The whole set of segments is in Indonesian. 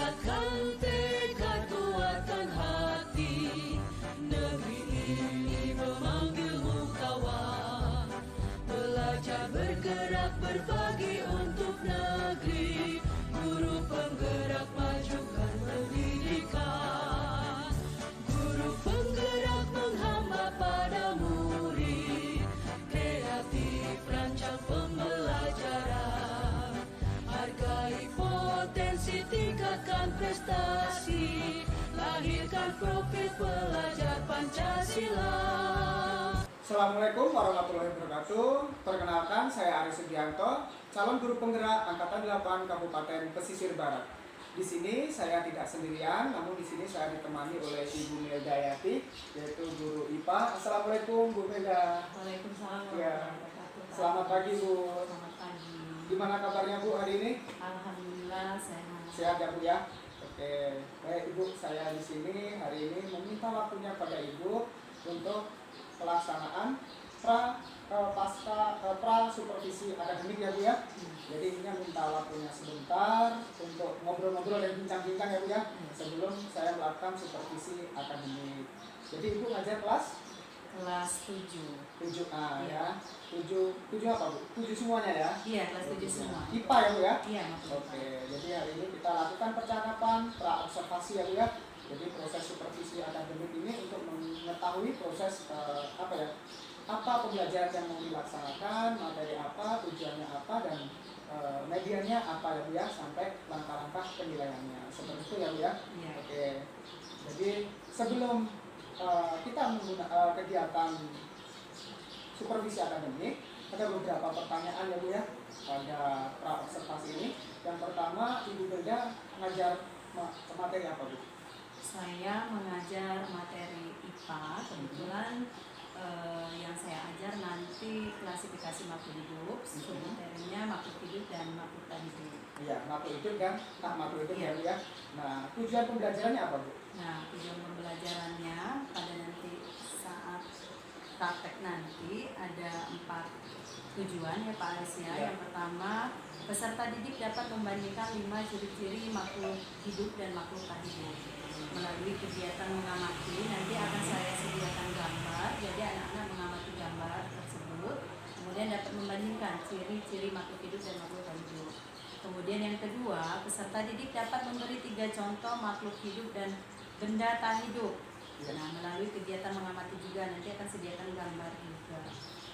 kuatkan tekad, kuatkan hati. Negeri ini memanggilmu kawan. Belajar bergerak berbagi untuk negeri. Guru penggerak majukan pendidikan. Guru penggerak menghamba pada murid. Kreatif rancang pembelajaran. Hargai potensi, tingkatkan prestasi. Lahirkan profil pelajar Pancasila. Assalamualaikum warahmatullahi wabarakatuh. Perkenalkan, saya Aris Sugianto, calon guru penggerak Angkatan 8 Kabupaten Pesisir Barat. Di sini saya tidak sendirian, namun di sini saya ditemani oleh Ibu Melda Yati, yaitu guru IPA. Assalamualaikum Bu Melda. Waalaikumsalam Ya. warahmatullahi wabarakatuh. Selamat pagi Bu. Selamat pagi. Gimana kabarnya Bu hari ini? Alhamdulillah sehat. Sehat ya Bu ya. Oke, baik Ibu, saya di sini hari ini meminta waktunya pada Ibu untuk pelaksanaan pra supervisi akademik ya Bu ya. Jadi ini minta waktunya sebentar untuk ngobrol-ngobrol dan bincang-bincang ya Bu ya, sebelum saya melakukan supervisi akademik. Jadi Ibu ngajar kelas 7. 7A ya. 7 apa Bu? 7 semuanya ya? Iya, kelas 7 semua. IPA ya Bu ya? Iya, maksudnya. Oke, jadi hari ini kita lakukan percakapan pra observasi ya Bu ya. Jadi proses supervisi akademik ini untuk mengetahui proses apa pembelajaran yang mau dilaksanakan, materi apa, tujuannya apa, dan medianya apa ya Bu ya, sampai langkah-langkah penilaiannya. Seperti itu ya Bu ya. Iya. Oke. Jadi sebelum kita menggunakan kegiatan supervisi akademik, ada beberapa pertanyaan ya Bu ya pada pra observasi ini. Yang pertama, Ibu Melda mengajar materi apa Bu? Saya mengajar materi IPA. Kebetulan yang saya ajar nanti klasifikasi makhluk hidup. Materinya makhluk hidup dan makhluk tak hidup. Iya, makhluk hidup kan, makhluk hidup Iya. ya Bu ya. Nah, tujuan pembelajarannya apa Bu? Nah, tujuan pembelajarannya pada nanti saat praktek nanti ada 4 tujuan ya Pak Aris ya. Ya. Yang pertama, peserta didik dapat membandingkan 5 ciri-ciri makhluk hidup dan makhluk tak hidup. Melalui kegiatan mengamati, nanti akan saya sediakan gambar, jadi anak-anak mengamati gambar tersebut, kemudian dapat membandingkan ciri-ciri makhluk hidup dan makhluk tak hidup. Kemudian yang kedua, peserta didik dapat memberi 3 contoh makhluk hidup dan benda tak hidup. Nah, melalui kegiatan mengamati juga nanti akan sediakan gambar juga.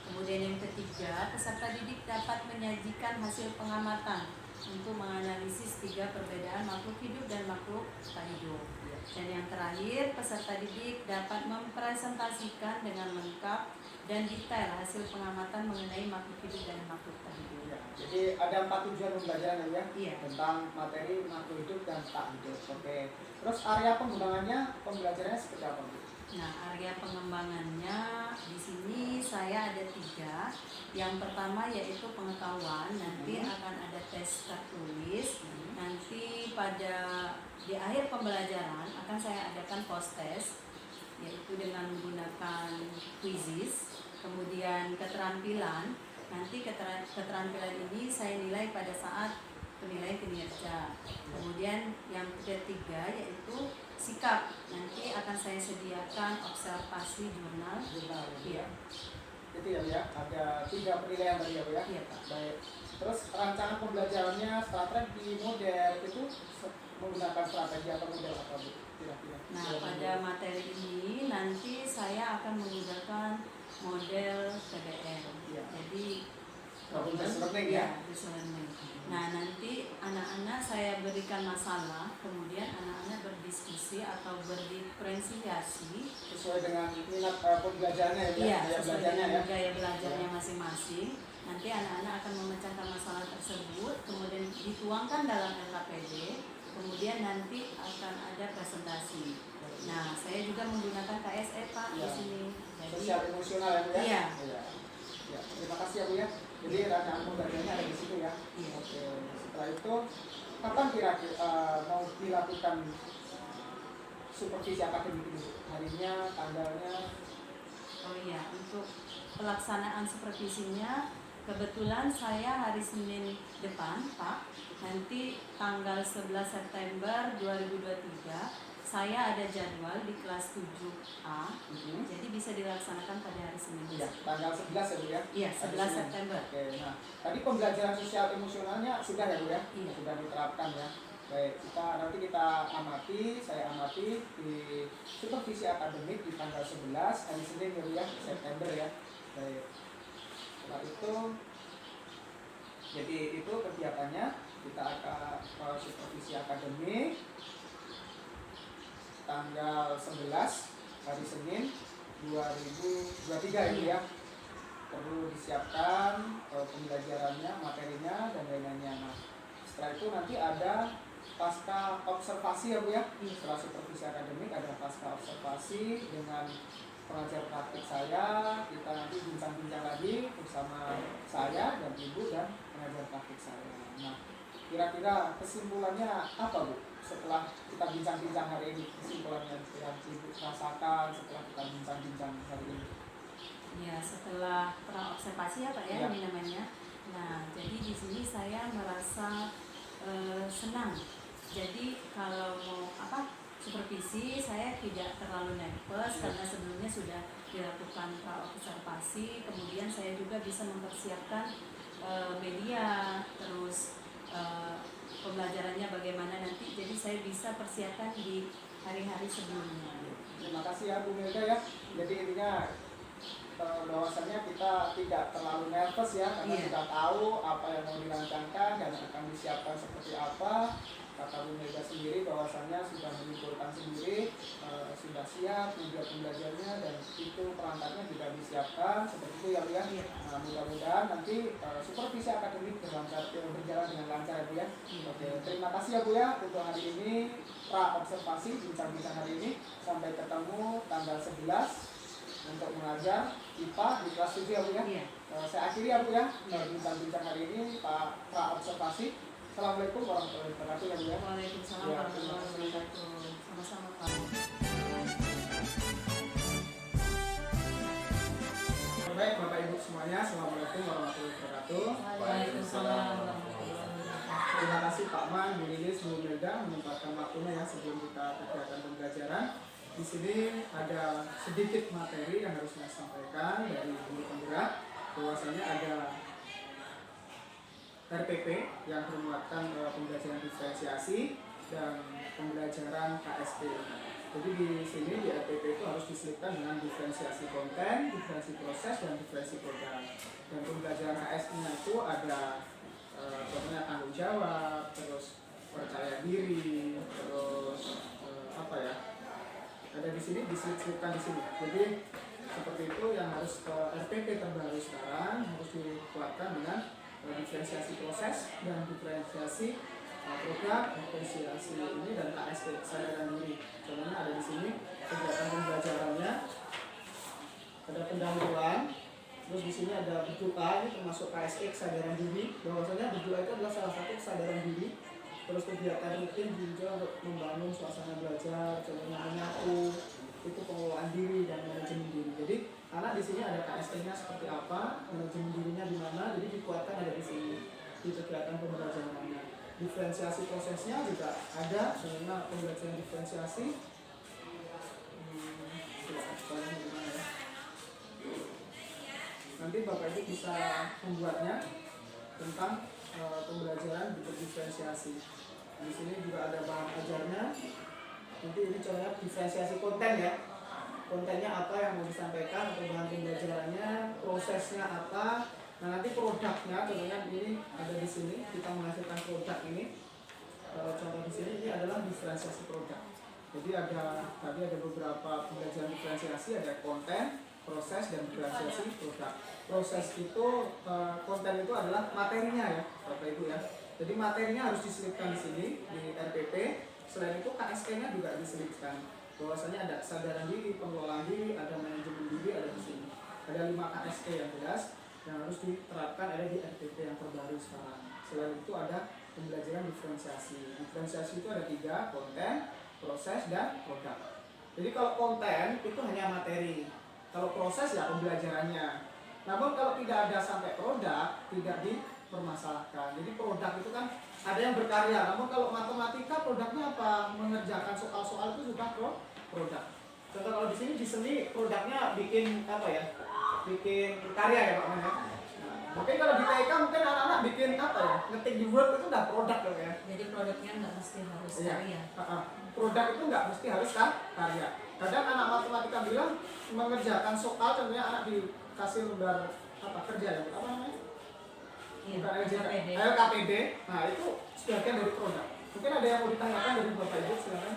Kemudian yang ketiga, peserta didik dapat menyajikan hasil pengamatan untuk menganalisis 3 perbedaan makhluk hidup dan makhluk tak hidup. Dan yang terakhir, peserta didik dapat mempresentasikan dengan lengkap dan detail hasil pengamatan mengenai makhluk hidup dan makhluk tak hidup. Ya, jadi ada 4 tujuan pembelajaran ya Bu ya, Iya. tentang materi makhluk hidup dan tak hidup. Oke. Terus area pengembangannya, pembelajarannya seperti apa Bu? Nah, area pengembangannya di sini saya ada 3. Yang pertama yaitu pengetahuan. Nanti akan ada tes tertulis. Nanti di akhir pembelajaran akan saya adakan post test, yaitu dengan menggunakan quizzes. Kemudian keterampilan. Nanti keterampilan ini saya nilai pada saat penilaian kinerja. Kemudian yang ketiga yaitu sikap. Nanti akan saya sediakan observasi jurnal. Iya. Itu ya Bu ya, ada 3 penilaian tadi ya Bu ya. Iya, Pak. Baik. Terus rancangan pembelajarannya, strategi, model itu menggunakan strategi atau model apa Bu? Kira-kira. Nah, pada materi ini nanti saya akan menggunakan model PBL. Iya. Jadi Problem learning ya. Problem learning. Nah, nanti anak-anak saya berikan masalah, kemudian anak-anak berdiskusi atau berdiferensiasi Sesuai dengan minat pembelajarannya ya Bu ya, iya, gaya sesuai belajarnya dengan ya. gaya belajarnya masing-masing. Nanti anak-anak akan memecahkan masalah tersebut, kemudian dituangkan dalam LKPD, kemudian nanti akan ada presentasi. Nah, saya juga menggunakan KSE Pak di Iya. sini. Sosial emosional ya Bu ya. Iya. Ya, terima kasih ya Bu ya. Jadi rancangan pembelajarannya ada di situ ya. Iya. Oke. Setelah itu kapan kira-kira mau dilakukan supervisi akademik ini? Harinya, tanggalnya? Oh iya, untuk pelaksanaan supervisinya Kebetulan saya hari Senin depan, Pak, nanti tanggal 11 September 2023, saya ada jadwal di kelas 7A, jadi bisa dilaksanakan pada hari Senin. Iya, tanggal 11 ya Bu ya? Iya, Hari 11 Senin. September. Oke, nah tadi pembelajaran sosial emosionalnya sudah ya Bu ya? Iya. Sudah diterapkan ya. Baik, nanti kita amati, saya amati di supervisi akademik di tanggal 11 hari Senin ya Bu ya, September ya. Baik. Setelah itu, jadi itu kegiatannya kita akan ke supervisi akademik tanggal 11 hari Senin 2023 ini ya. Perlu disiapkan pembelajarannya, materinya dan lain-lainnya. Nah, setelah itu nanti ada pasca observasi ya Bu ya. Setelah supervisi akademik ada pasca observasi dengan pengajar praktik saya. Kita nanti bincang-bincang lagi bersama saya dan Ibu dan pengajar praktik saya. Nah, kira-kira kesimpulannya apa Bu? Setelah kita bincang-bincang hari ini, kesimpulannya yang Ibu rasakan setelah kita bincang-bincang hari ini? Ya, setelah praobservasi ya Pak ya, ini namanya. Nah, jadi di sini saya merasa senang. Jadi kalau mau supervisi, saya tidak terlalu nervous karena sebelumnya sudah dilakukan praobservasi. Kemudian saya juga bisa mempersiapkan media, terus pembelajarannya bagaimana nanti. Jadi saya bisa persiapkan di hari-hari sebelumnya. Terima kasih ya Bu Melda ya. Jadi intinya bahwasannya kita tidak terlalu nervous ya, karena sudah tahu apa yang mau dirancangkan dan akan disiapkan seperti apa. Kata Bu Mega sendiri bahwasannya sudah menyimpulkan sendiri, sudah siap media pembelajarannya dan itu perangkatnya juga disiapkan seperti itu ya Bu ya. Nah, mudah-mudahan nanti supervisi akademik berjalan dengan lancar ya Bu ya. Oke, terima kasih ya Bu ya untuk hari ini pra observasi bincang-bincang hari ini. Sampai ketemu tanggal 11 untuk mengajar IPA di kelas 7 ya Bu ya. Saya akhiri ya Bu ya bincang-bincang hari ini Pak pra observasi. Assalamualaikum warahmatullahi wabarakatuh ya Bu ya. Waalaikumsalam warahmatullahi wabarakatuh. Sama-sama Pak. Baik Bapak Ibu semuanya, Assalamualaikum warahmatullahi wabarakatuh. Waalaikumsalam warahmatullahi wabarakatuh. Terima kasih Pak Man, Bu Lilis, Bu Melda menyempatkan waktunya ya sebelum kita kegiatan pembelajaran. Di sini ada sedikit materi yang harus saya sampaikan dari guru penggerak, bahwasanya ada RPP yang bermuatan pembelajaran diferensiasi dan pembelajaran KSP. Jadi di sini di RPP itu harus diselipkan dengan diferensiasi konten, diferensiasi proses, dan diferensiasi program. Dan pembelajaran KSP-nya itu ada contohnya tanggung jawab, terus percaya diri, terus ada di sini diselipkan di sini. Jadi seperti itu yang harus RPP terbaru sekarang harus dikuatkan dengan diferensiasi proses dan diferensiasi program, diferensiasi ini dan KSP kesadaran diri. Contohnya ada di sini kegiatan pembelajarannya, ada pendahuluan, terus di sini ada berdoa, ini termasuk KSP kesadaran diri. Bahwasanya berdoa itu adalah salah satu kesadaran diri. Terus kegiatan rutin juga untuk membangun suasana belajar, contohnya menyatu, itu pengelolaan diri dan manajemen diri. Jadi anak di sini ada KSP-nya seperti apa, manajemen dirinya di mana, jadi dikuatkan ada di sini di kegiatan pembelajarannya. Diferensiasi prosesnya juga ada, contohnya pembelajaran diferensiasi. Nanti Bapak Ibu bisa membuatnya tentang pembelajaran diferensiasi. Di sini juga ada bahan ajarnya. Nanti ini contohnya diferensiasi konten ya. Kontennya apa yang mau disampaikan atau bahan pembelajarannya, prosesnya apa. Nah nanti produknya, contohnya ini ada di sini kita menghasilkan produk ini. Contoh di sini ini adalah diferensiasi produk. Jadi tadi ada beberapa pembelajaran diferensiasi, ada konten, proses dan diferensiasi produk. Proses itu konten itu adalah materinya ya Bapak Ibu ya. Jadi materinya harus diselipkan di sini di RPP. Selain itu KSP-nya juga diselipkan. Bahwasanya ada kesadaran diri, pengelolaan diri, ada manajemen diri, ada di sini. Ada 5 KSP yang jelas yang harus diterapkan ada di RPP yang terbaru sekarang. Selain itu ada pembelajaran diferensiasi. Diferensiasi itu ada 3, konten, proses, dan produk. Jadi kalau konten itu hanya materi. Kalau proses ya pembelajarannya. Namun kalau tidak ada sampai produk, tidak dipermasalahkan. Jadi produk itu kan ada yang berkarya. Namun kalau matematika produknya apa? Mengerjakan soal-soal itu sudah produk. Contoh kalau di sini di seni produknya bikin apa ya? Bikin karya ya Pak Man ya. Nah, mungkin kalau di TK mungkin anak-anak bikin apa ya? Ngetik di Word itu udah produk loh ya. Jadi produknya nggak mesti harus Iya. karya. Produk itu nggak mesti harus kan karya. Kadang anak matematika bilang mengerjakan soal, contohnya anak dikasih lembar apa kerja ya, apa namanya? Iya, Bukan LJK, KPD. KPD. Nah itu sebagian dari produk. Mungkin ada yang mau ditanyakan dari Bapak Ibu, silakan.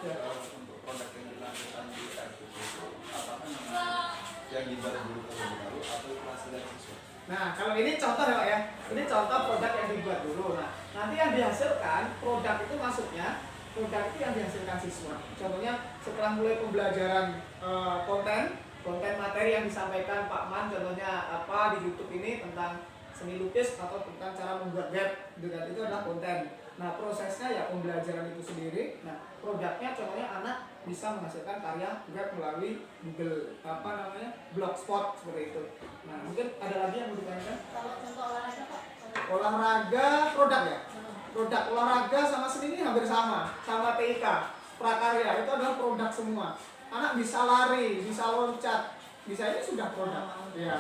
Ya. Untuk produk yang dilakukan di RPP itu apakah memang yang dibuat dulu terlebih dahulu atau itu hasil dari siswa? Nah kalau ini contoh ya Pak ya, ini contoh produk yang dibuat dulu. Nah nanti yang dihasilkan produk itu maksudnya produk itu yang dihasilkan siswa. Contohnya setelah mulai pembelajaran konten materi yang disampaikan Pak Man, contohnya apa di YouTube ini tentang seni lukis atau tentang cara membuat web, dengan itu adalah konten. Nah prosesnya ya pembelajaran itu sendiri. Nah produknya contohnya anak bisa menghasilkan karya web melalui Google apa namanya Blogspot seperti itu. Nah mungkin ada lagi yang mau ditanyakan? Kalau contoh olahraga Pak? Olahraga produk ya. Produk olahraga sama seni ini hampir sama TIK, prakarya itu adalah produk semua. Anak bisa lari, bisa loncat, bisa ini sudah produk. Ya,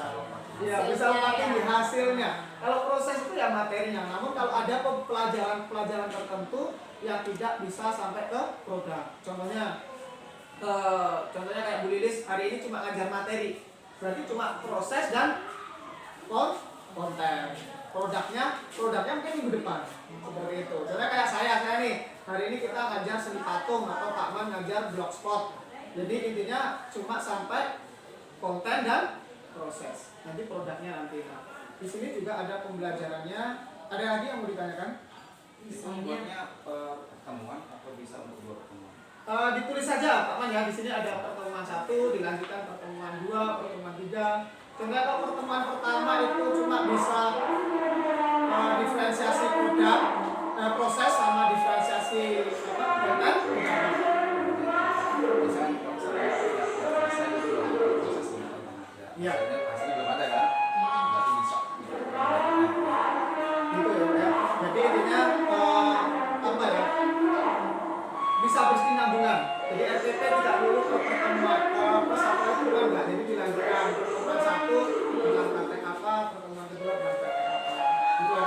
ya bisa lompatin di hasilnya. Kalau proses itu ya materinya. Namun kalau ada pelajaran tertentu yang tidak bisa sampai ke produk. Contohnya kayak Bu Lilis hari ini cuma ngajar materi, berarti cuma proses dan konten. Produknya mungkin minggu depan seperti itu. Contohnya kayak saya nih hari ini kita ngajar seni patung atau Pak Man ngajar blogspot. Jadi intinya cuma sampai konten dan proses. Nanti produknya nanti. Nah, di sini juga ada pembelajarannya. Ada lagi yang mau ditanyakan? Itu membuatnya pertemuan atau bisa untuk dua pertemuan? Ditulis saja Pak Man ya. Di sini ada pertemuan 1, dilanjutkan pertemuan 2, pertemuan 3. Contohnya kalau pertemuan pertama itu cuma bisa diferensiasi produk, proses sama diferensiasi konten. Misalnya proses itu Iya. hasilnya belum ada kan? Berarti bisa. Gitu ya. Jadi intinya apa ya? Bisa berkesinambungan. Jadi RPP tidak dulu ke pertemuan persatuan kedua enggak. Jadi dilanjutkan pertemuan 1 dengan praktek apa, pertemuan kedua dengan praktek apa. Itu ya.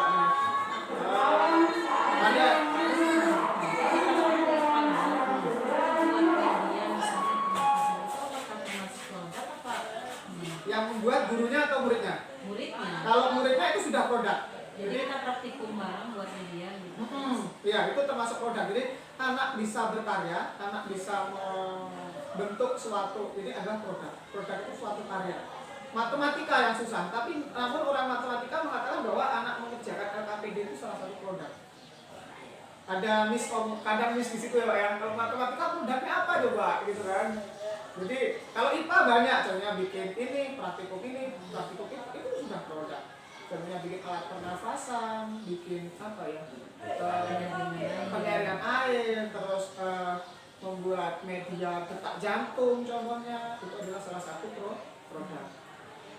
Ada yang membuat gurunya atau muridnya? Muridnya. Kalau muridnya itu sudah produk. Jadi kita praktikum bareng buat media gitu. Ya itu termasuk produk. Jadi anak bisa berkarya, anak bisa membentuk suatu. Ini adalah produk. Produk itu suatu karya. Matematika yang susah, tapi namun orang matematika mengatakan bahwa anak mengerjakan LKPD itu salah satu produk. Ada kadang miss di situ ya Pak ya. Kalau matematika produknya apa coba gitu kan? Jadi kalau IPA banyak, contohnya bikin ini, praktikum itu sudah produk. Contohnya bikin alat pernafasan, bikin apa ya, pengairan air, terus membuat media detak jantung, contohnya itu adalah salah satu produk.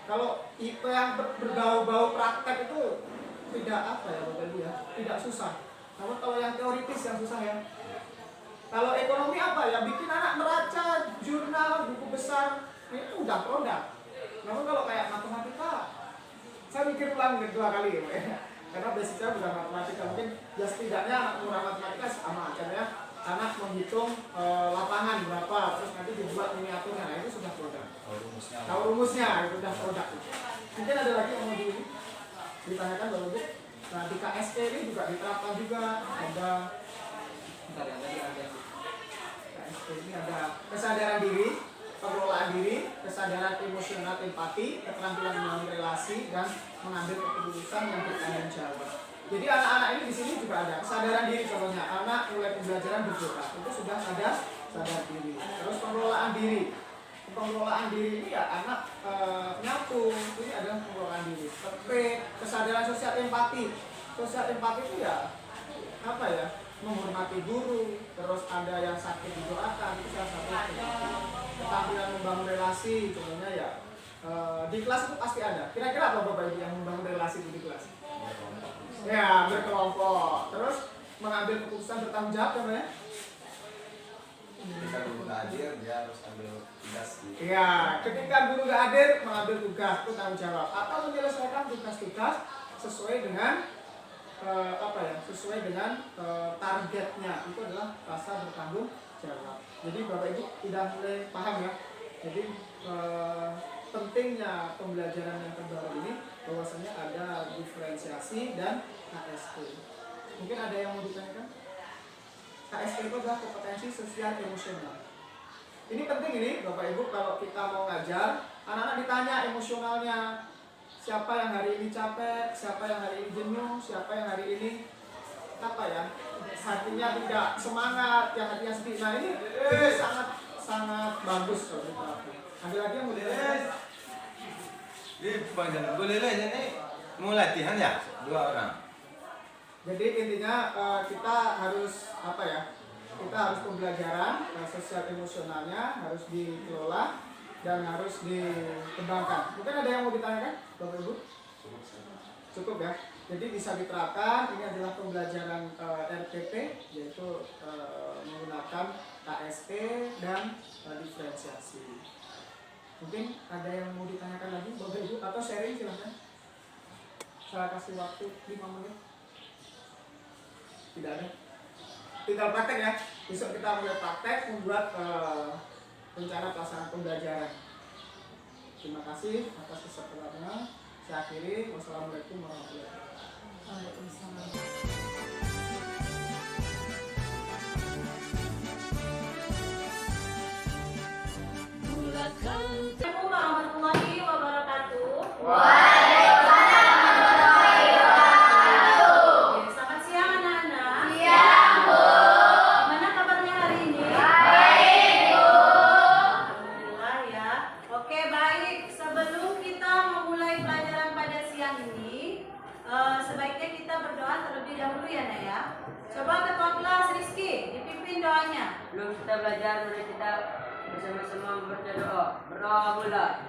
Kalau IPA yang berbau-bau praktek itu tidak apa ya Bapak Ibu ya, tidak susah. Namun kalau yang teoritis yang susah ya. Kalau ekonomi apa ya, bikin anak neraca, jurnal, buku besar, itu udah produk. Namun kalau kayak matematika, saya mikir ulang 2 kali ya. Karena basicnya bukan matematika, mungkin ya setidaknya anak kurang matematika sama aja ya. Anak menghitung lapangan berapa, terus nanti dibuat miniaturnya, nah itu sudah produk. Tahu rumusnya, itu sudah produk. Mungkin ada lagi yang mau ditanyakan Bapak Ibu. Nah di KSP ini juga diterapkan juga ada. Bentar ya, tadi ada KSP ini ada kesadaran diri, pengelolaan diri, kesadaran emosional, empati, keterampilan membangun relasi, dan mengambil keputusan yang bertanggung jawab. Jadi anak-anak ini di sini juga ada kesadaran diri, contohnya anak mulai pembelajaran berdoa itu sudah sadar diri. Terus pengelolaan diri ini ya anak nyapu, ini adalah pengelolaan diri. Kesadaran sosial empati itu ya apa ya, menghormati guru, terus ada yang sakit didoakan, itu salah satu keterampilan membangun relasi, contohnya ya Di kelas itu pasti ada. Kira-kira apa Bapak Ibu yang membangun relasi di kelas? Ya, berkelompok. Terus mengambil keputusan bertanggung jawab ya, Ketika guru nggak hadir, dia harus ambil tugas gitu. Iya, ketika guru nggak hadir mengambil tugas itu tanggung jawab atau menyelesaikan tugas-tugas sesuai dengan sesuai dengan targetnya, itu adalah rasa bertanggung jawab. Jadi Bapak Ibu tidak mulai paham ya. Jadi pentingnya pembelajaran yang terbaru ini bahwasanya ada diferensiasi dan KSP. Mungkin ada yang mau ditanyakan? KSP itu adalah kompetensi sosial emosional. Ini penting ini Bapak Ibu, kalau kita mau ngajar, anak-anak ditanya emosionalnya. Siapa yang hari ini capek, siapa yang hari ini jenuh, siapa yang hari ini hatinya tidak semangat, yang hatinya sedih. Nah ini sangat bagus kalau kita lakukan. Ada lagi yang mau ditanyakan? Ini panjang boleh lah ini mau latihan ya 2 orang. Jadi intinya kita harus kita harus pembelajaran sosial emosionalnya harus dikelola dan harus dikembangkan. Mungkin ada yang mau ditanyakan, Bapak Ibu? Cukup ya. Jadi bisa diterapkan. Ini adalah pembelajaran RPP, yaitu menggunakan KSP dan diferensiasi. Mungkin ada yang mau ditanyakan lagi, Bapak Ibu, atau sharing silahkan. Saya kasih waktu 5 menit. Tidak ada. Tinggal praktek ya. Besok kita mulai praktek membuat rencana pelaksanaan pembelajaran. Terima kasih atas kesempatannya. Saya akhiri. Wassalamualaikum warahmatullahi wabarakatuh. Waalaikumsalam. Assalamualaikum warahmatullahi wabarakatuh. Waalaikumsalam warahmatullahi wabarakatuh. Selamat siang anak-anak. Siang, Bu. Gimana kabarnya hari ini? Baik, Bu. Alhamdulillah ya. Oke, baik. Sebelum kita memulai pelajaran pada siang ini, sebaiknya kita berdoa terlebih dahulu ya, Nak ya. Coba ketua kelas Rizky, dipimpin doanya. Sebelum kita belajar, mari kita bersama-sama membaca doa. Berdoa mulai.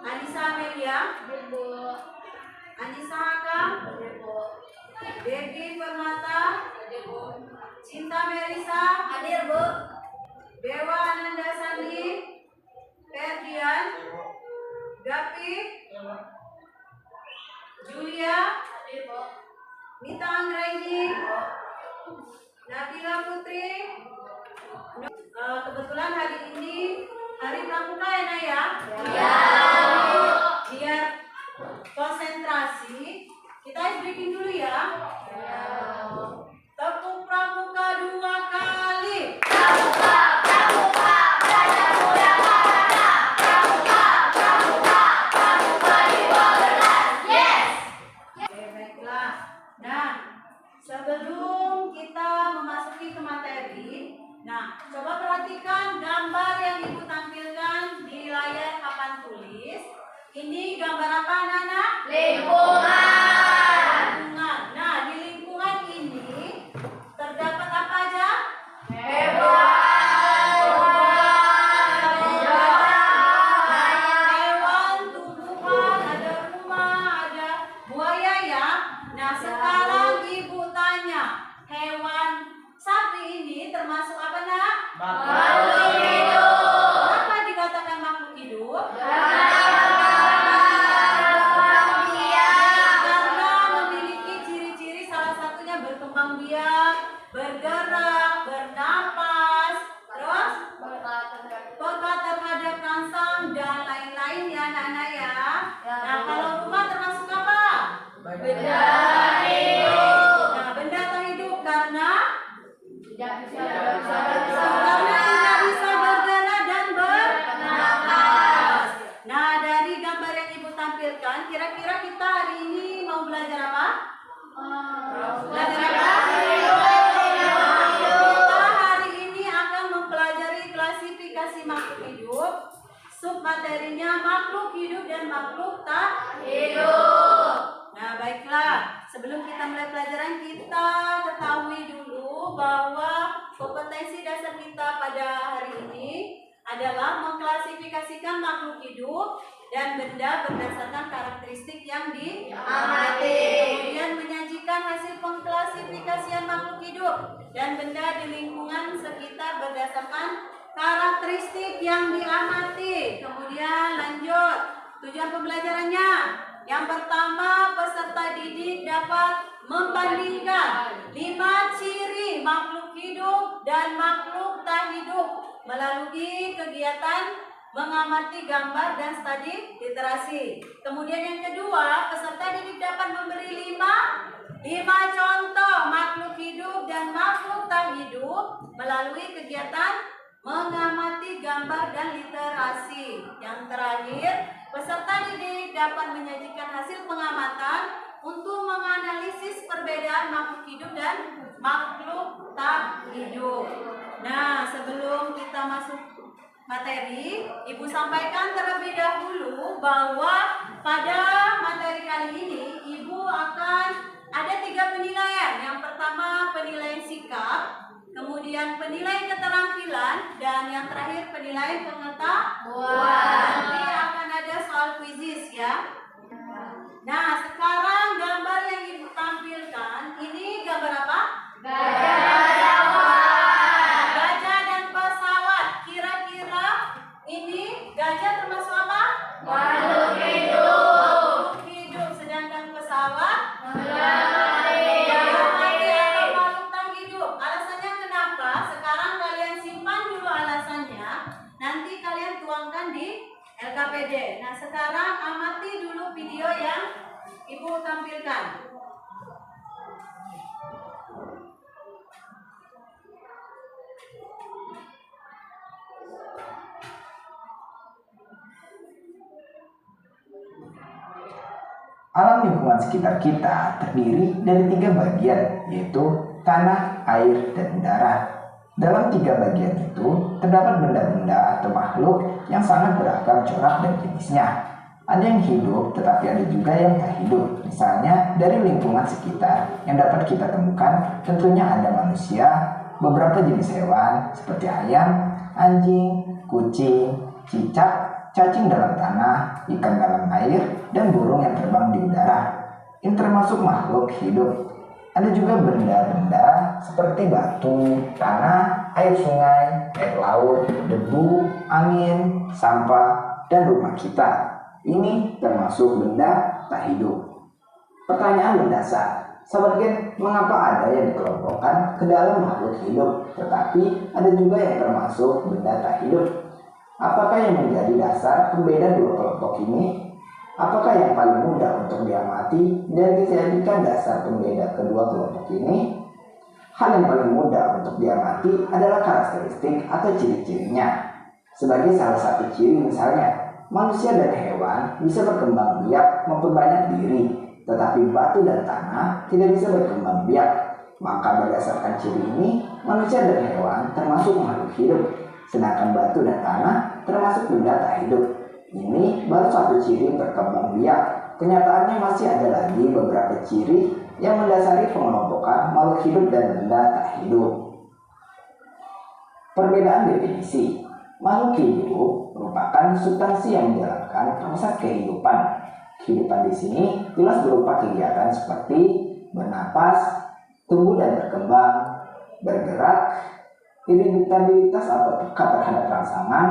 Anissa Amelia, Anissa Hakam, Devi Permata, Cinta Melisa, Hadir, Bu. Dewa Ananda Sandi, Ferdian, Gapi, Julia, Mita Anggraini, Nabila Putri. Kebetulan hari ini hari pramuka ya, Nak ya? Iya. Biar konsentrasi, kita ice breaking dulu ya. Tepuk pramuka 2 kali. Pramuka, pramuka, belajarmu yang mana? Pramuka, pramuka, pramuka 15. Yes. Oke, baiklah. Nah, sebelum kita memasuki ke materi, coba perhatikan gambar yang Ibu tampilkan di layar papan tulis. Ini gambar apa, anak-anak? Lingkungan. Lingkungan. Nah, di lingkungan ini terdapat apa aja? Hewan, tumbuhan, ada rumah, ada buaya ya. Nah, sekarang Ibu tanya, hewan sapi ini termasuk apa, Nak? Makhluk hidup. Kenapa dikatakan makhluk hidup? Karena memiliki ciri-ciri, salah satunya berkembang biak, bergerak, bernapas, terus peka terhadap rangsang dan lain-lain ya, anak-anak ya. Nah, kalau rumah termasuk apa? Benda pada pelajaran kita ketahui dulu bahwa kompetensi dasar kita pada hari ini adalah mengklasifikasikan makhluk hidup dan benda berdasarkan karakteristik yang diamati. Kemudian menyajikan hasil pengklasifikasian makhluk hidup dan benda di lingkungan sekitar berdasarkan karakteristik yang diamati. Kemudian lanjut, tujuan pembelajarannya. Yang pertama, peserta didik dapat membandingkan 5 ciri makhluk hidup dan makhluk tak hidup melalui kegiatan mengamati gambar dan studi literasi. Kemudian yang kedua, peserta didik dapat memberi 5 contoh makhluk hidup dan makhluk tak hidup melalui kegiatan mengamati gambar dan literasi. Yang terakhir, peserta didik dapat menyajikan hasil pengamatan untuk menganalisis perbedaan makhluk hidup dan makhluk tak hidup. Nah, sebelum kita masuk materi, Ibu sampaikan terlebih dahulu bahwa pada materi kali ini Ibu akan ada 3 penilaian. Yang pertama penilaian sikap, kemudian penilaian keterampilan, dan yang terakhir penilaian pengetahuan. Nanti akan ada soal kuisis ya. Nah, sekarang gambar yang Ibu tampilkan ini gambar apa? Gajah dan pesawat. Kira-kira ini gajah termasuk apa? Makhluk hidup. Makhluk hidup. Sedangkan pesawat LKPD. Nah, sekarang amati dulu video yang Ibu tampilkan. Alam lingkungan sekitar kita terdiri dari 3 bagian, yaitu tanah, air, dan udara. Dalam 3 bagian itu, terdapat benda-benda atau makhluk yang sangat beragam corak dan jenisnya. Ada yang hidup, tetapi ada juga yang tak hidup. Misalnya, dari lingkungan sekitar yang dapat kita temukan, tentunya ada manusia, beberapa jenis hewan seperti ayam, anjing, kucing, cicak, cacing dalam tanah, ikan dalam air, dan burung yang terbang di udara. Ini termasuk makhluk hidup. Ada juga benda-benda seperti batu, tanah, air sungai, air laut, debu, angin, sampah, dan rumah kita. Ini termasuk benda tak hidup. Pertanyaan mendasar, Sahabat, mengapa ada yang dikelompokkan ke dalam makhluk hidup, tetapi ada juga yang termasuk benda tak hidup? Apakah yang menjadi dasar pembeda 2 kelompok ini? Apakah yang paling mudah untuk diamati dan dijadikan dasar pembeda kedua kelompok ini? Hal yang paling mudah untuk diamati adalah karakteristik atau ciri-cirinya. Sebagai salah satu ciri misalnya, manusia dan hewan bisa berkembang biak memperbanyak diri, tetapi batu dan tanah tidak bisa berkembang biak. Maka berdasarkan ciri ini, manusia dan hewan termasuk makhluk hidup, sedangkan batu dan tanah termasuk benda tak hidup. Ini baru satu ciri berkembang biak. Kenyataannya masih ada lagi beberapa ciri yang mendasari pengelompokan makhluk hidup dan benda tak hidup. Perbedaan definisi. Makhluk hidup merupakan substansi yang menjalankan proses kehidupan. Kehidupan di sini jelas berupa kegiatan seperti bernapas, tumbuh dan berkembang, bergerak, iritabilitas atau peka terhadap rangsangan,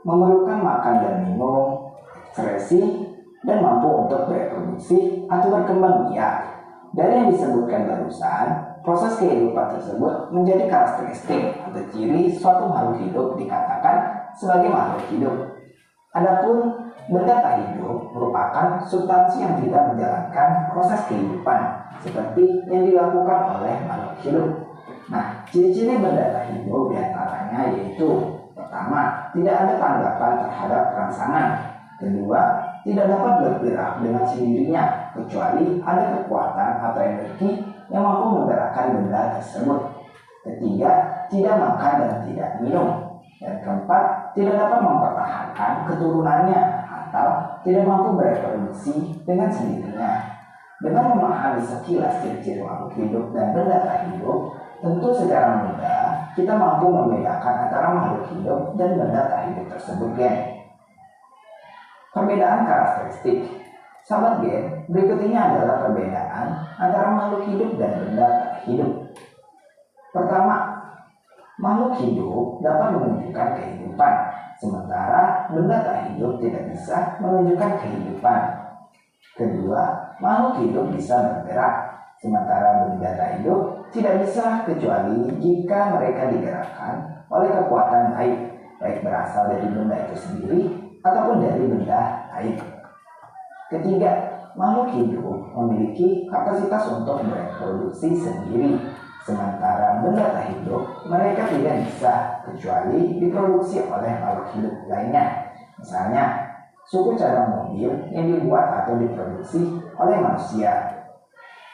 memerlukan makan dan minum, ekspresi, dan mampu untuk bereproduksi atau berkembang biak. Dari yang disebutkan barusan, proses kehidupan tersebut menjadi karakteristik atau ciri suatu makhluk hidup dikatakan sebagai makhluk hidup. Adapun benda tak hidup merupakan substansi yang tidak menjalankan proses kehidupan seperti yang dilakukan oleh makhluk hidup. Nah, ciri-ciri benda tak hidup diantaranya yaitu: pertama, tidak ada tanggapan terhadap rangsangan. Kedua, tidak dapat bergerak dengan sendirinya kecuali ada kekuatan atau energi yang mampu menggerakkan benda tersebut. Ketiga, tidak makan dan tidak minum. Dan keempat, tidak dapat mempertahankan keturunannya atau tidak mampu bereproduksi dengan sendirinya. Dengan memahami memahami sekilas ciri-ciri makhluk hidup dan benda tak hidup, tentu secara mudah kita mampu membedakan antara makhluk hidup dan benda tak hidup tersebut, Gen. Perbedaan karakteristik. Sahabat Gen, berikut ini adalah perbedaan antara makhluk hidup dan benda tak hidup. Pertama, makhluk hidup dapat menunjukkan kehidupan, sementara benda tak hidup tidak bisa menunjukkan kehidupan. Kedua, makhluk hidup bisa bergerak, sementara benda tak hidup tidak bisa kecuali jika mereka digerakkan oleh kekuatan gaib, baik berasal dari benda itu sendiri ataupun dari benda gaib. Ketiga, makhluk hidup memiliki kapasitas untuk bereproduksi sendiri, sementara benda tak hidup mereka tidak bisa kecuali diproduksi oleh makhluk hidup lainnya. Misalnya, suku cadang mobil yang dibuat atau diproduksi oleh manusia.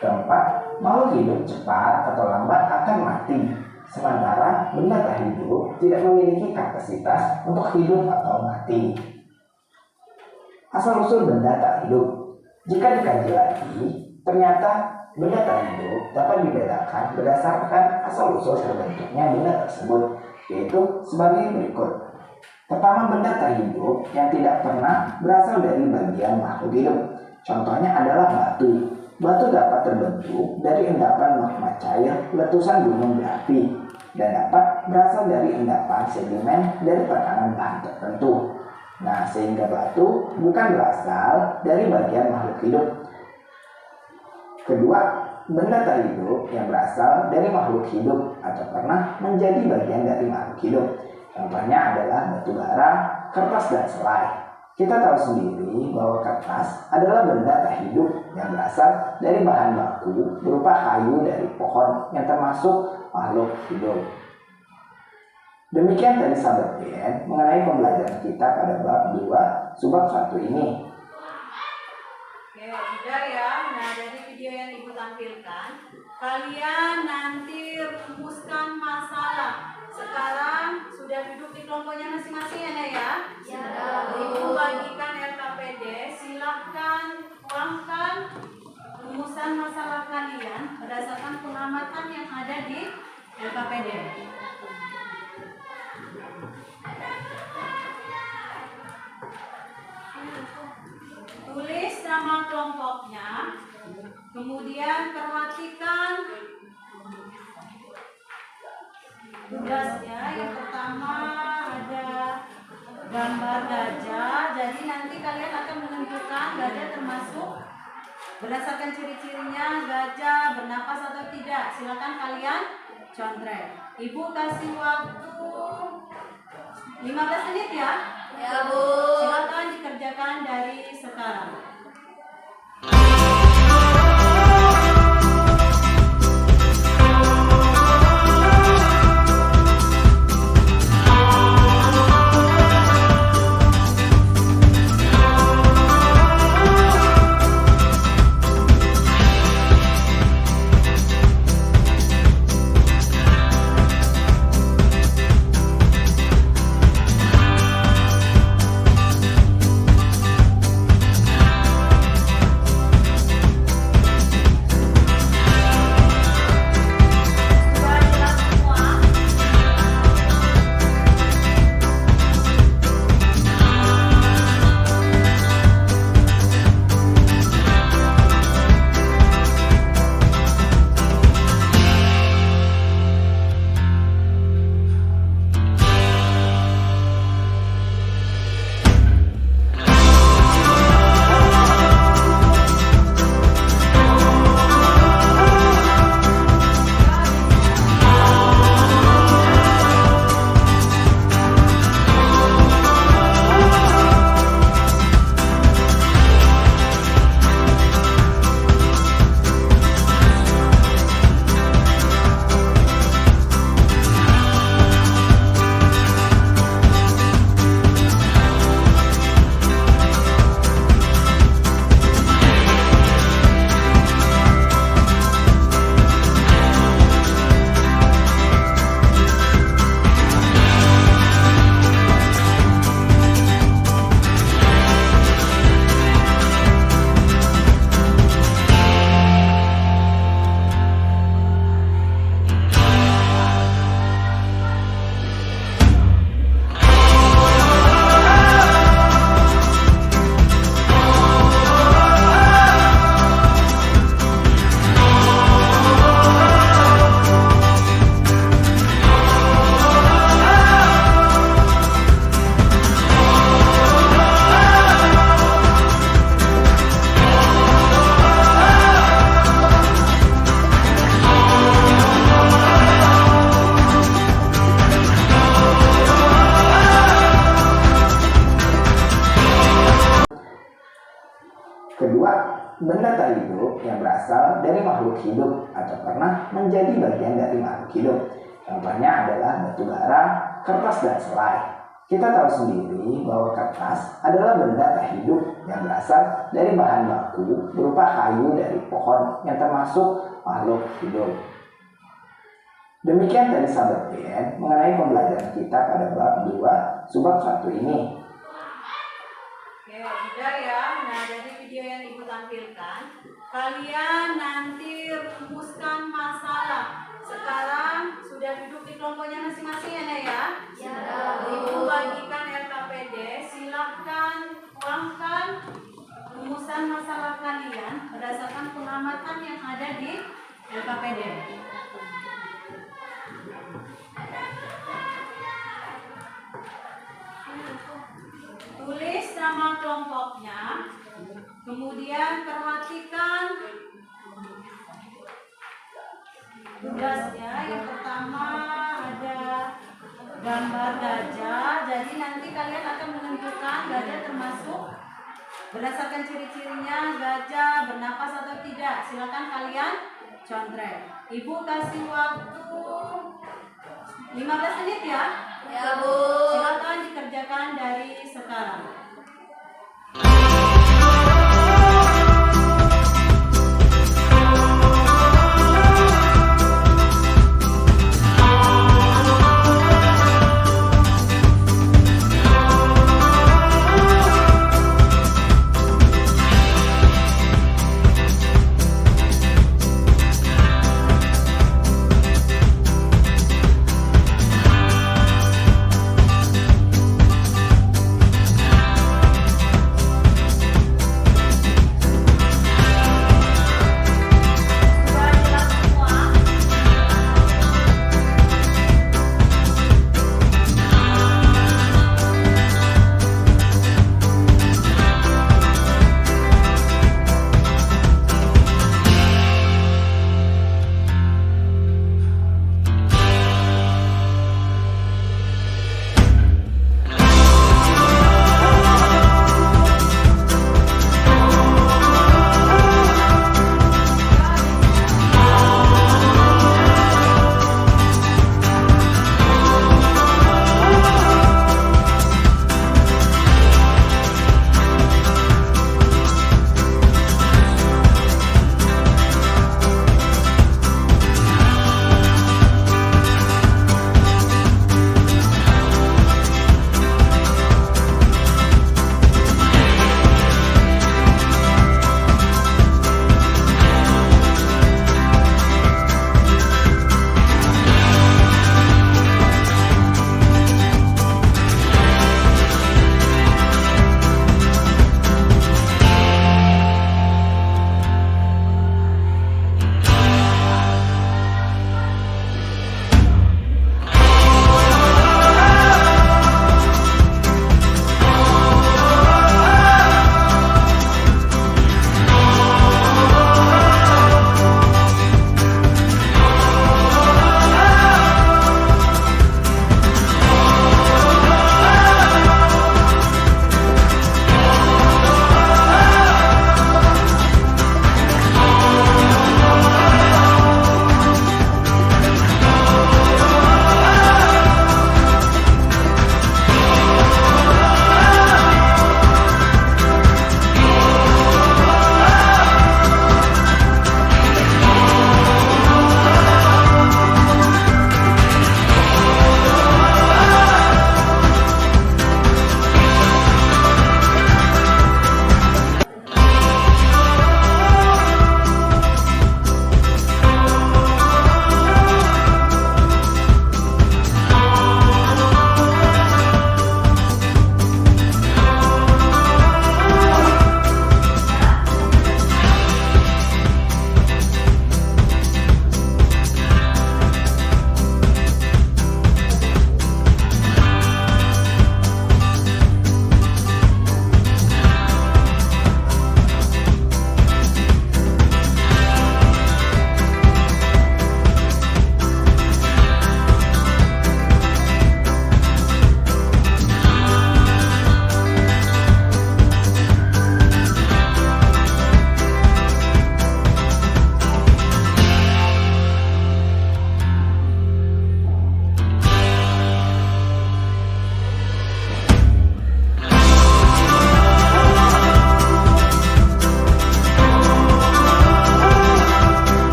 Keempat, makhluk hidup cepat atau lambat akan mati, sementara benda tak hidup tidak memiliki kapasitas untuk hidup atau mati. Asal-usul benda tak hidup. Jika dikaji lagi, ternyata benda tak hidup dapat dibedakan berdasarkan asal-usul terbentuknya benda tersebut, yaitu sebagai berikut. Pertama, benda tak hidup yang tidak pernah berasal dari bagian makhluk hidup. Contohnya adalah batu. Batu dapat terbentuk dari endapan magma cair letusan gunung berapi dan dapat berasal dari endapan sedimen dari tekanan bahan tertentu. Nah, sehingga batu bukan berasal dari bagian makhluk hidup. Kedua, benda tak hidup yang berasal dari makhluk hidup atau pernah menjadi bagian dari makhluk hidup. Contohnya adalah batu bara, kertas, dan selai. Kita tahu sendiri bahwa kertas adalah benda tak hidup yang berasal dari bahan baku berupa kayu dari pohon yang termasuk makhluk hidup. Demikian tadi sahabat Gen mengenai pembelajaran kita pada bab 2 subbab 1 ini. Oke, sudah ya. Nah, dari video yang Ibu tampilkan, kalian nanti rumuskan masalah. Sekarang sudah duduk di kelompoknya masing-masing ya? Ya. Ibu bagikan LKPD, silahkan tuangkan rumusan masalah kalian berdasarkan pengamatan yang ada di LKPD. Tulis nama kelompoknya, kemudian perhatikan tugasnya. Yang pertama ada gambar gajah, jadi nanti kalian akan menentukan gajah termasuk berdasarkan ciri-cirinya gajah bernapas atau tidak. Silakan kalian contrek. Ibu kasih waktu 15 menit ya. Ya, Bu. Silakan dikerjakan dari sekarang. yang berasal dari makhluk hidup atau pernah menjadi bagian dari makhluk hidup. Contohnya adalah batu bara, kertas, dan selai. Kita tahu sendiri bahwa kertas adalah benda tak hidup yang berasal dari bahan baku berupa kayu dari pohon yang termasuk makhluk hidup. Demikian tadi sahabat BN mengenai pembelajaran kita pada bab 2 subbab 1 ini. Oke, sudah ya. Nah, dari video yang Ibu tampilkan, kalian nanti rumuskan masalah. Sekarang sudah duduk di kelompoknya masing-masing ya, Nek, ya? Ya. Ibu bagikan RKPD, silahkan tuangkan rumusan masalah kalian berdasarkan pengamatan yang ada di RKPD. Tulis nama kelompoknya, kemudian perhatikan tugasnya. Yang pertama ada gambar gajah, jadi nanti kalian akan menentukan gajah termasuk berdasarkan ciri-cirinya gajah bernapas atau tidak. Silakan kalian contrek. Ibu kasih waktu 15 menit ya. Ya, Bu. Silakan dikerjakan dari sekarang.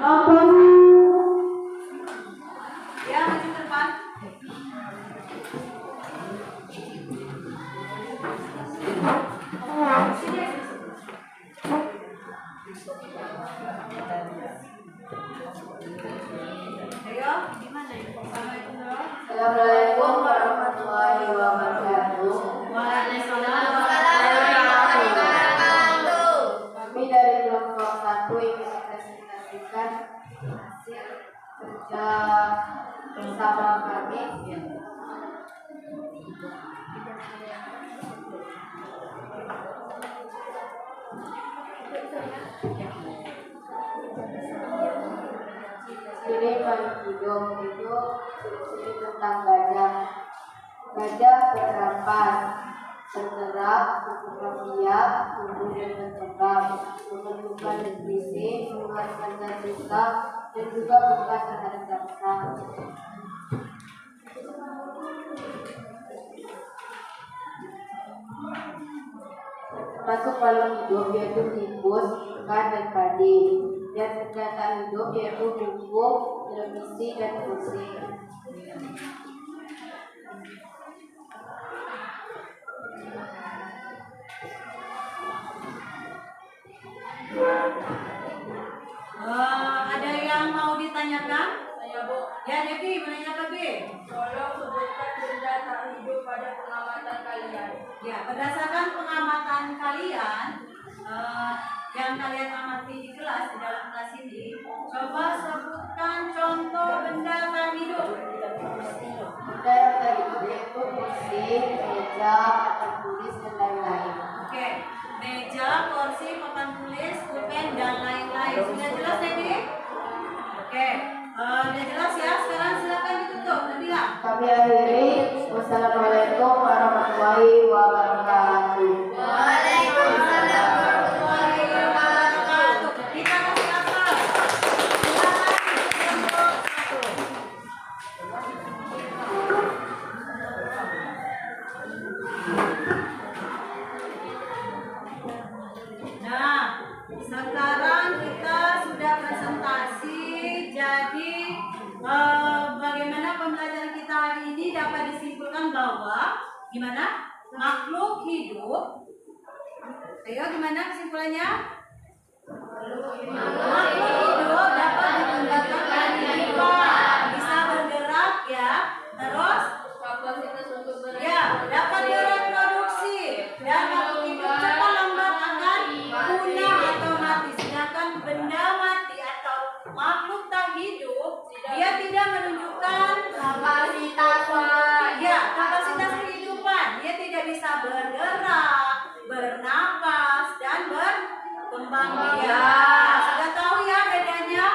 Ya, maju ke depan. Sini. Ayo, gimana ini? Assalamualaikum dulu. Assalamualaikum warahmatullahi wabarakatuh. Waalaikumsalam. Kami dari kelompok 1 ingin mempresentasikan hasil kerja bersama kami. Ciri paling hidup itu ciri tentang gajah. Gajah berharapan, bergerak, berkembang biak, tumbuh dan berkembang, membentukkan nutrisi, mengeluarkan zat rusak, dan juga bekas terhadap bangsa. Termasuk paling hidup yaitu tikus, ikan, dan padi. Dan senjata hidup yaitu buku, televisi, dan kursi. Ada yang mau ditanyakan? Saya Bu, Ya, Devi, mau nanya apa, Devi? tolong sebutkan benda tak hidup pada pengamatan kalian. Ya, berdasarkan pengamatan kalian, yang kalian amati di kelas, di dalam kelas ini, coba sebutkan contoh benda tak hidup. Benda yang tak hidup yaitu kursi, meja, papan tulis, dan lain-lain. Oke, meja, kursi, papan tulis, pulpen, dan lain-lain. Sudah jelas, Devi? Oke, udah jelas ya. Sekarang silakan ditutup, Nabila. Kami akhiri. Wassalamualaikum warahmatullahi wabarakatuh. Waalaikumsalam warahmatullahi wabarakatuh. Kita kasih akal. Silakan untuk satu. Nah, sekarang kita sudah presentasi. Jadi bagaimana pembelajaran kita hari ini dapat disimpulkan bahwa gimana makhluk hidup. Ayo, gimana kesimpulannya? Makhluk hidup dapat dikembangkan kehidupan, bisa bergerak ya, terus Kapasitas untuk ya dapat bereproduksi dan makhluk hidup cepat lambat akan punah atau mati. Sedangkan benda mati atau makhluk tak hidup dia tidak menunjukkan kapasitas kehidupan. Dia tidak bisa bergerak, bernapas, dan berkembang biak. Sudah tahu ya bedanya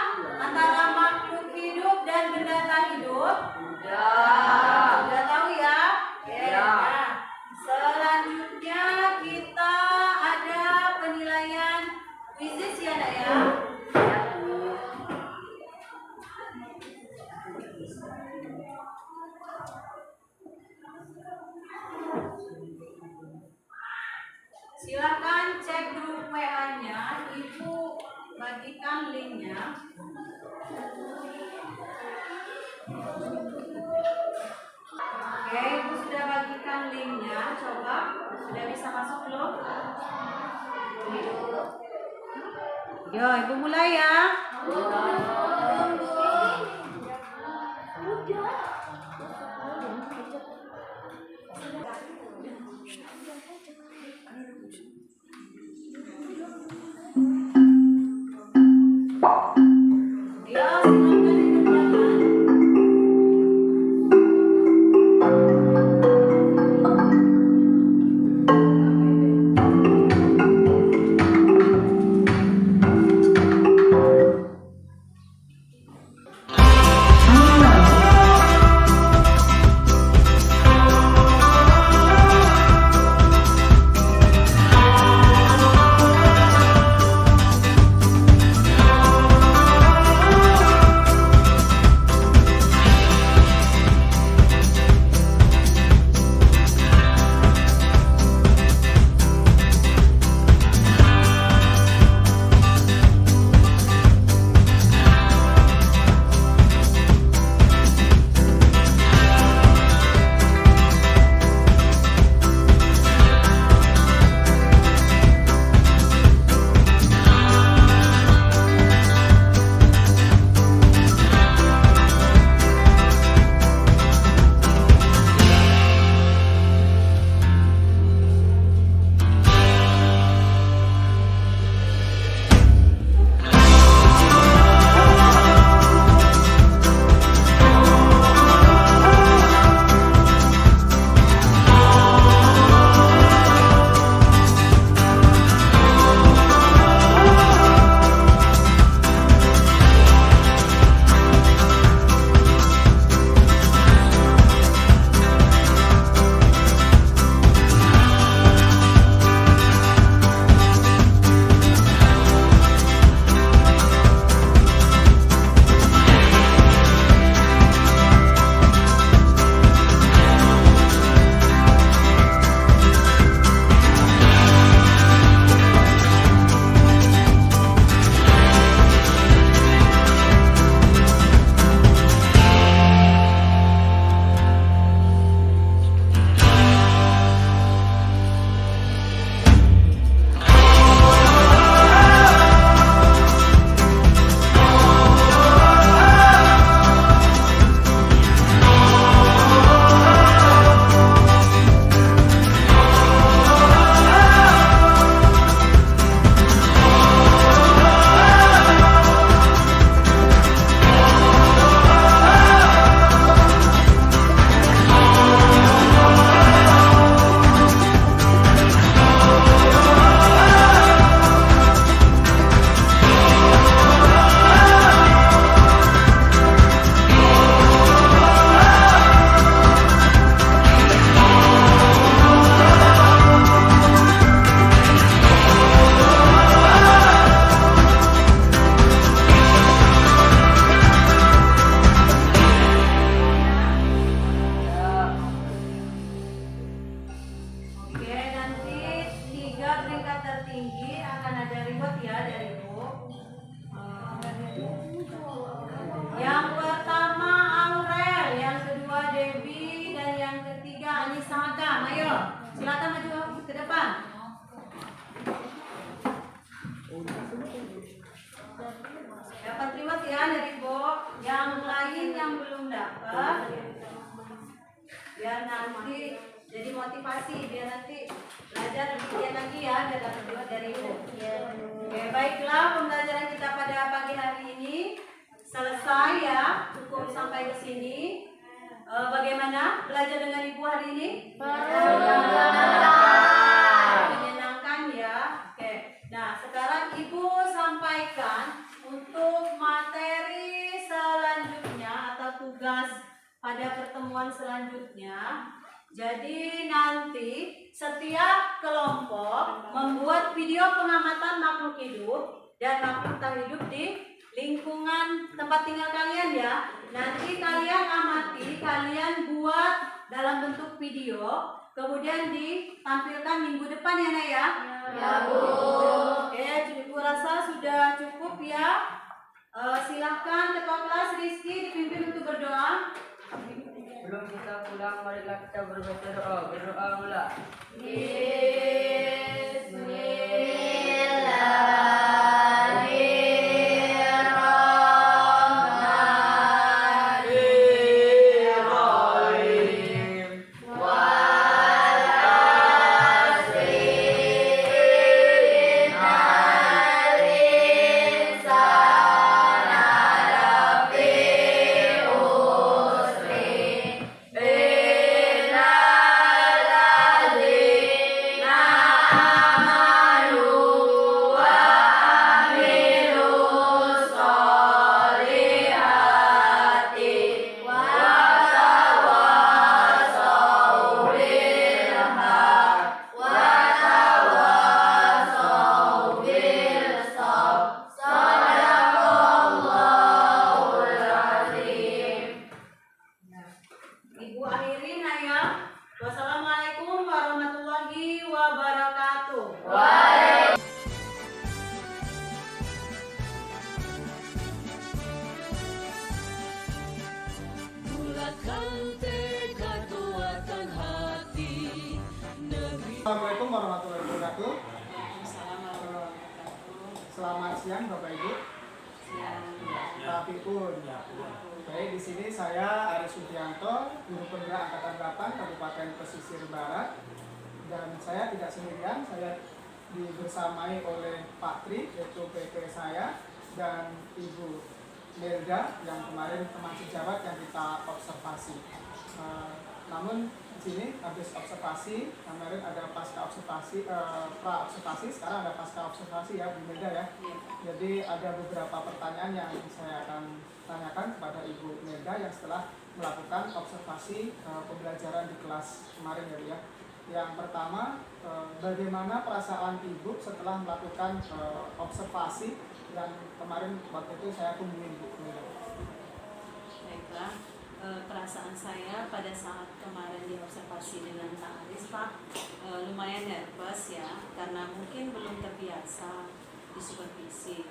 antara makhluk hidup dan benda tak hidup? Sudah tahu ya? Nah, selanjutnya kita ada penilaian kuisis ya, Nak ya. Silakan cek grup WA-nya, Ibu bagikan linknya. Oke, Ibu sudah bagikan linknya. Coba, sudah bisa masuk belum? Yo, Ibu mulai ya. Ya, silakan dikerjakan. motivasi biar nanti belajar lebih giat lagi ya, biar dapat dua dari Ibu. Oke, baiklah pembelajaran kita pada pagi hari ini selesai ya, cukup sampai ke sini. Bagaimana belajar dengan Ibu hari ini? Menyenangkan ya. Oke. Nah, sekarang Ibu sampaikan untuk materi selanjutnya atau tugas pada pertemuan selanjutnya. Jadi nanti setiap kelompok membuat video pengamatan makhluk hidup dan makhluk tak hidup di lingkungan tempat tinggal kalian ya. Nanti kalian amati, kalian buat dalam bentuk video, kemudian ditampilkan minggu depan ya Nak ya. Ya Bu. Oke, Ibu rasa sudah cukup ya. Silahkan Ketua Kelas Rizky dipimpin untuk berdoa. Sebelum kita pulang, marilah kita berbaca doa. Berdoa mula. Ibu akhirin ya. Wassalamualaikum warahmatullahi wabarakatuh. Bulatkan tekad, kuatkan hati negeri. Assalamualaikum warahmatullahi wabarakatuh. Selamat siang Bapak Ibu. Tapi pun. Baik, di sini saya Aris Sugianto, guru penggerak angkatan 8 Kabupaten Pesisir Barat. Dan saya tidak sendirian, saya dibersamai oleh Pak Tri, yaitu PP saya, dan Ibu Melda yang kemarin teman sejawat yang kita observasi. Namun di sini habis observasi, kemarin ada pasca observasi, pra observasi, sekarang ada pasca observasi ya Bu Melda ya. Jadi ada beberapa pertanyaan yang saya akan tanyakan kepada Ibu Melda yang setelah melakukan observasi pembelajaran di kelas kemarin ya Bu ya. Yang pertama, bagaimana perasaan Ibu setelah melakukan observasi yang kemarin waktu itu saya tungguin Bu Melda? Baiklah, perasaan saya pada saat kemarin diobservasi dengan Pak Aris Pak lumayan nervous ya, karena mungkin belum terbiasa di supervisi.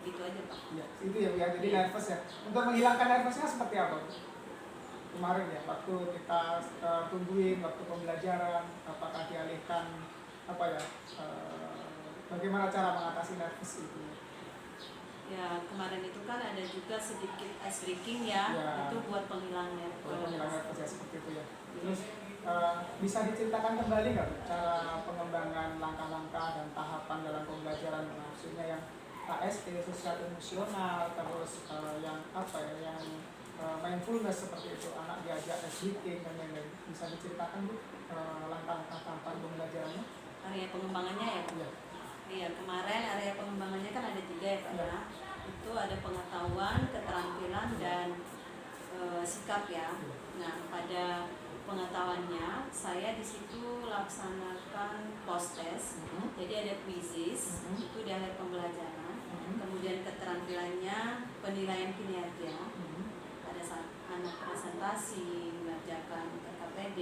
Gitu aja Pak. Ya, itu ya Bu ya, jadi nervous ya. Untuk menghilangkan nervousnya seperti apa Bu? Kemarin ya, waktu kita tungguin waktu pembelajaran, apakah dialihkan apa ya? Bagaimana cara mengatasi nervous itu? Ya kemarin itu kan ada juga sedikit ice breaking ya, itu buat penghilang nervous. Penghilang nervous ya seperti itu ya. Terus bisa diceritakan kembali nggak Bu, cara pengembangan langkah-langkah dan tahapan dalam pembelajaran, maksudnya yang AST, sosial emosional, terus yang apa ya, yang mindfulness seperti itu, anak diajak speaking dan lain-lain. Bisa diceritakan Bu langkah-langkah tahapan pembelajarannya? Area pengembangannya ya Pak? Iya. Iya, kemarin area pengembangannya kan ada 3 ya Pak ya. Itu ada pengetahuan, keterampilan, dan sikap ya. Nah, pada pengetahuannya saya di situ laksanakan post test. Jadi ada quizzes, itu di akhir pembelajaran. Kemudian keterampilannya penilaian kinerja. Pada saat anak presentasi, mengerjakan KKPD.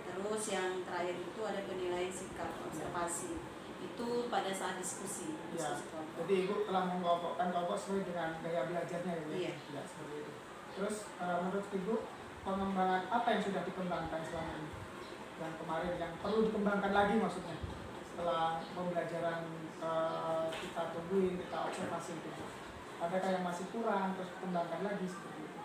Terus yang terakhir itu ada penilaian sikap observasi. Itu pada saat diskusi. Ya, kelompok. jadi Ibu telah mengelompokkan kelompok sesuai dengan gaya belajarnya ya Bu? Iya. Ya, seperti itu. Terus menurut Ibu pengembangan apa yang sudah dikembangkan selama ini? Yang kemarin yang perlu dikembangkan lagi maksudnya setelah pembelajaran kita tungguin, kita observasi itu. Adakah yang masih kurang terus dikembangkan lagi seperti itu?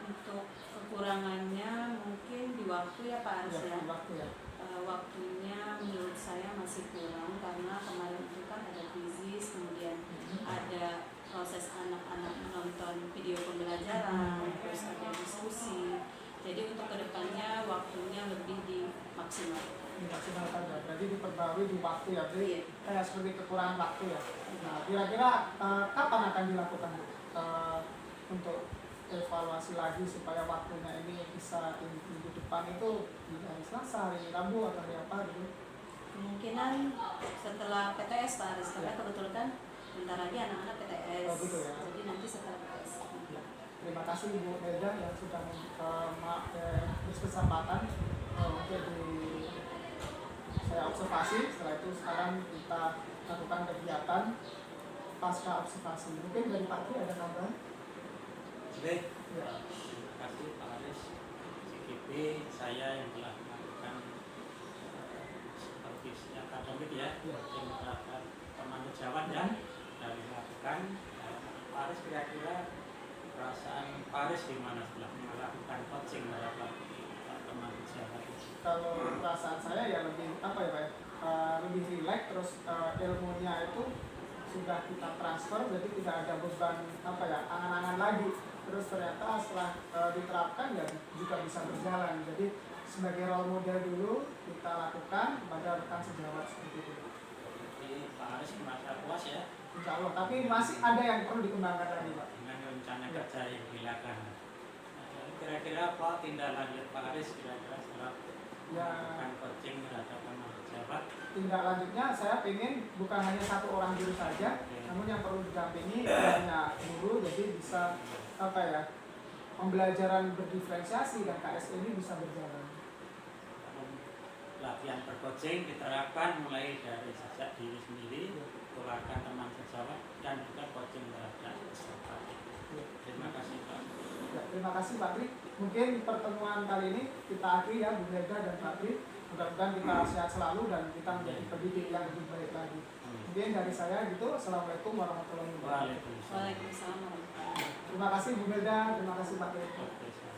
Untuk kekurangannya mungkin di waktu ya Pak Aris ya. Waktu ya. Waktunya menurut saya masih kurang karena kemarin itu kan ada kuisis, kemudian ada proses anak-anak menonton video pembelajaran, terus ada diskusi. Jadi untuk kedepannya waktunya lebih dimaksimalkan. Dimaksimalkan ya, berarti diperbarui di waktu ya, jadi Iya. kayak seperti kekurangan waktu ya. Nah, kira-kira kapan akan dilakukan untuk evaluasi lagi supaya waktunya ini bisa di minggu depan itu di hari Selasa, hari Rabu atau hari apa gitu? Kemungkinan setelah PTS Pak Aris, karena kebetulan kan bentar lagi anak-anak PTS. Oh, gitu ya. Jadi nanti setelah PTS. Ya. Terima kasih Ibu Melda yang sudah berkesempatan untuk saya observasi. Setelah itu sekarang kita lakukan kegiatan pasca observasi. Mungkin dari Pak Tri ada tambahan? Baik, Ya. terima kasih Pak Aris, CGP, saya yang telah melakukan supervisi akademik ya, Ya. yang menerapkan pertanggungjawab ya, dan melakukan Pak Aris kira-kira perasaan Pak Aris gimana setelah melakukan coaching terhadap pertanggungjawab? Kalau perasaan saya ya lebih apa ya Pak? Lebih rileks, terus ilmunya itu sudah kita transfer, jadi tidak ada beban apa ya angan-angan lagi. Terus ternyata setelah diterapkan ya juga bisa berjalan. Jadi sebagai role model dulu kita lakukan pada rekan sejawat seperti itu. Jadi Pak Aris merasa puas ya Insya Allah. Tapi masih ada yang perlu dikembangkan lagi Pak. dengan rencana Ya. kerja yang dilakukan. Kira-kira apa tindak lanjut Pak Aris kira-kira setelah Ya. melakukan coaching terhadap pertanggungjawab? Tindak lanjutnya saya pengen bukan hanya satu orang guru saja, namun yang perlu didampingi banyak guru, jadi bisa apa ya pembelajaran berdiferensiasi dan KSE ini bisa berjalan. Latihan bercoaching diterapkan mulai dari sejak diri sendiri, tularkan teman sejawat dan juga coaching terhadap peserta. Terima kasih Pak. Ya, terima kasih Pak Tri. Mungkin pertemuan kali ini kita akhiri ya Bu Melda dan Pak Tri. Mudah-mudahan kita sehat selalu dan kita menjadi pendidik yang lebih baik lagi. Mungkin dari saya gitu. Assalamualaikum warahmatullahi wabarakatuh. Waalaikumsalam. Waalaikumsalam warahmatullahi wabarakatuh. Terima kasih Bu Melda, terima kasih Pak Tri. Oke, siap.